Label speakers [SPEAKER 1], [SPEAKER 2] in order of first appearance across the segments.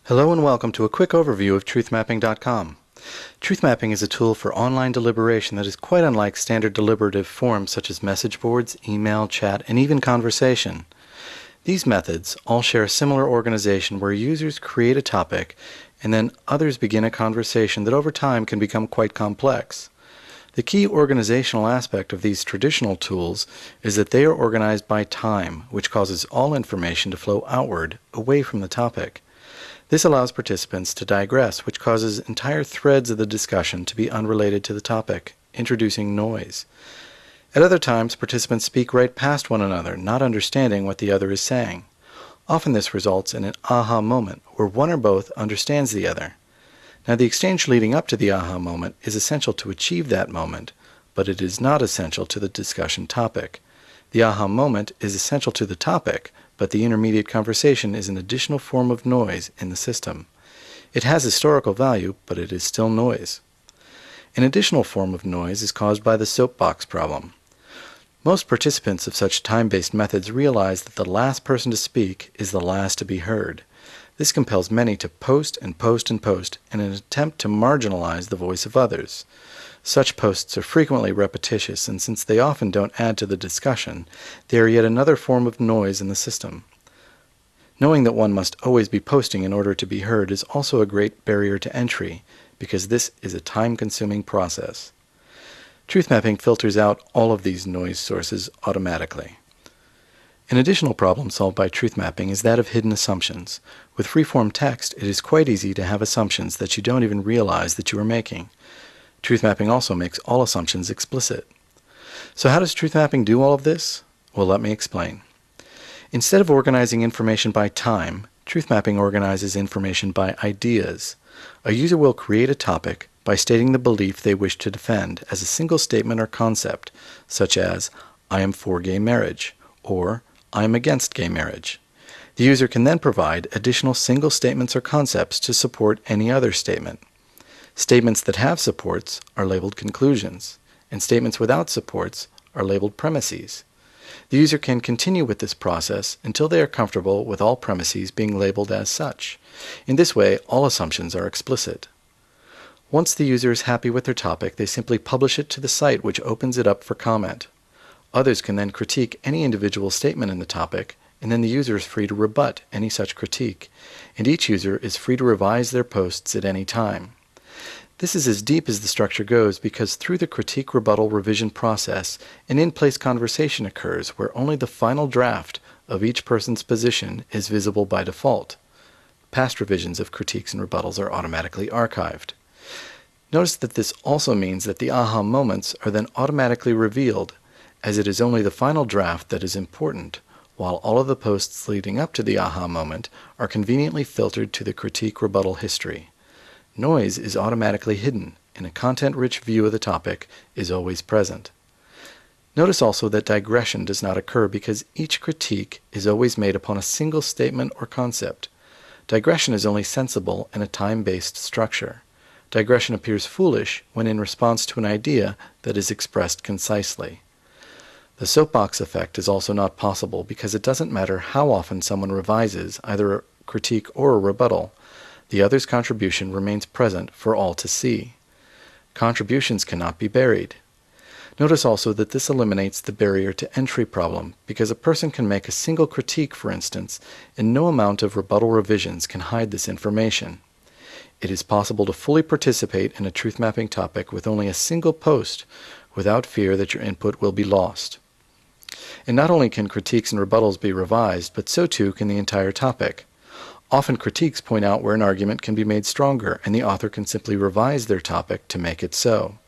[SPEAKER 1] Hello and welcome to a quick overview of truthmapping.com. Truthmapping is a tool for online deliberation that is quite unlike standard deliberative forms such as message boards, email, chat, and even conversation. These methods all share a similar organization where users create a topic and then others begin a conversation that over time can become quite complex. The key organizational aspect of these traditional tools is that they are organized by time, which causes all information to flow outward, away from the topic. This allows participants to digress, which causes entire threads of the discussion to be unrelated to the topic, introducing noise. At other times, participants speak right past one another, not understanding what the other is saying. Often this results in an aha moment, where one or both understands the other. Now, the exchange leading up to the aha moment is essential to achieve that moment, but it is not essential to the discussion topic. The aha moment is essential to the topic, but the intermediate conversation is an additional form of noise in the system. It has historical value, but it is still noise. An additional form of noise is caused by the soapbox problem. Most participants of such time-based methods realize that the last person to speak is the last to be heard. This compels many to post and post and post in an attempt to marginalize the voice of others. Such posts are frequently repetitious, and since they often don't add to the discussion, they are yet another form of noise in the system. Knowing that one must always be posting in order to be heard is also a great barrier to entry, because this is a time-consuming process. Truthmapping filters out all of these noise sources automatically. An additional problem solved by truthmapping is that of hidden assumptions. With free-form text, it is quite easy to have assumptions that you don't even realize that you are making. Truthmapping also makes all assumptions explicit. So how does truthmapping do all of this? Well, let me explain. Instead of organizing information by time, truthmapping organizes information by ideas. A user will create a topic by stating the belief they wish to defend as a single statement or concept, such as, "I am for gay marriage," or "I am against gay marriage." The user can then provide additional single statements or concepts to support any other statement. Statements that have supports are labeled conclusions, and statements without supports are labeled premises. The user can continue with this process until they are comfortable with all premises being labeled as such. In this way, all assumptions are explicit. Once the user is happy with their topic, they simply publish it to the site, which opens it up for comment. Others can then critique any individual statement in the topic, and then the user is free to rebut any such critique, and each user is free to revise their posts at any time. This is as deep as the structure goes because through the critique rebuttal revision process, an in-place conversation occurs where only the final draft of each person's position is visible by default. Past revisions of critiques and rebuttals are automatically archived. Notice that this also means that the aha moments are then automatically revealed, as it is only the final draft that is important, while all of the posts leading up to the aha moment are conveniently filtered to the critique rebuttal history. Noise is automatically hidden, and a content-rich view of the topic is always present. Notice also that digression does not occur because each critique is always made upon a single statement or concept. Digression is only sensible in a time-based structure. Digression appears foolish when in response to an idea that is expressed concisely. The soapbox effect is also not possible because it doesn't matter how often someone revises either a critique or a rebuttal. The other's contribution remains present for all to see. Contributions cannot be buried. Notice also that this eliminates the barrier to entry problem, because a person can make a single critique, for instance, and no amount of rebuttal revisions can hide this information. It is possible to fully participate in a truth-mapping topic with only a single post, without fear that your input will be lost. And not only can critiques and rebuttals be revised, but so too can the entire topic. Often critiques point out where an argument can be made stronger, and the author can simply revise their topic to make it so.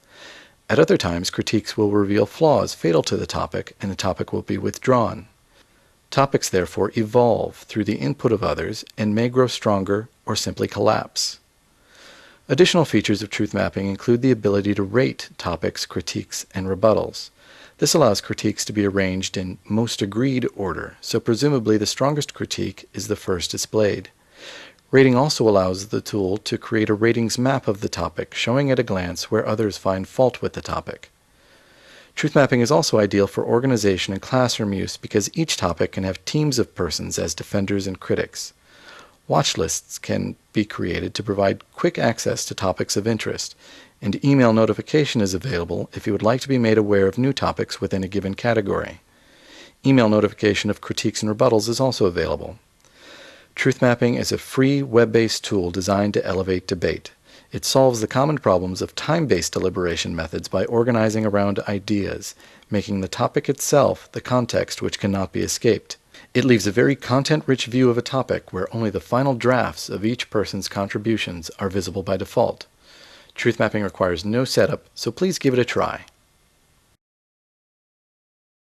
[SPEAKER 1] At other times, critiques will reveal flaws fatal to the topic, and the topic will be withdrawn. Topics therefore evolve through the input of others and may grow stronger or simply collapse. Additional features of truth mapping include the ability to rate topics, critiques, and rebuttals. This allows critiques to be arranged in most agreed order, so presumably the strongest critique is the first displayed. Rating also allows the tool to create a ratings map of the topic, showing at a glance where others find fault with the topic. Truth mapping is also ideal for organization and classroom use because each topic can have teams of persons as defenders and critics. Watch lists can be created to provide quick access to topics of interest, and email notification is available if you would like to be made aware of new topics within a given category. Email notification of critiques and rebuttals is also available. Truth mapping is a free web-based tool designed to elevate debate. It solves the common problems of time-based deliberation methods by organizing around ideas, making the topic itself the context which cannot be escaped. It leaves a very content-rich view of a topic where only the final drafts of each person's contributions are visible by default. Truth mapping requires no setup, so please give it a try.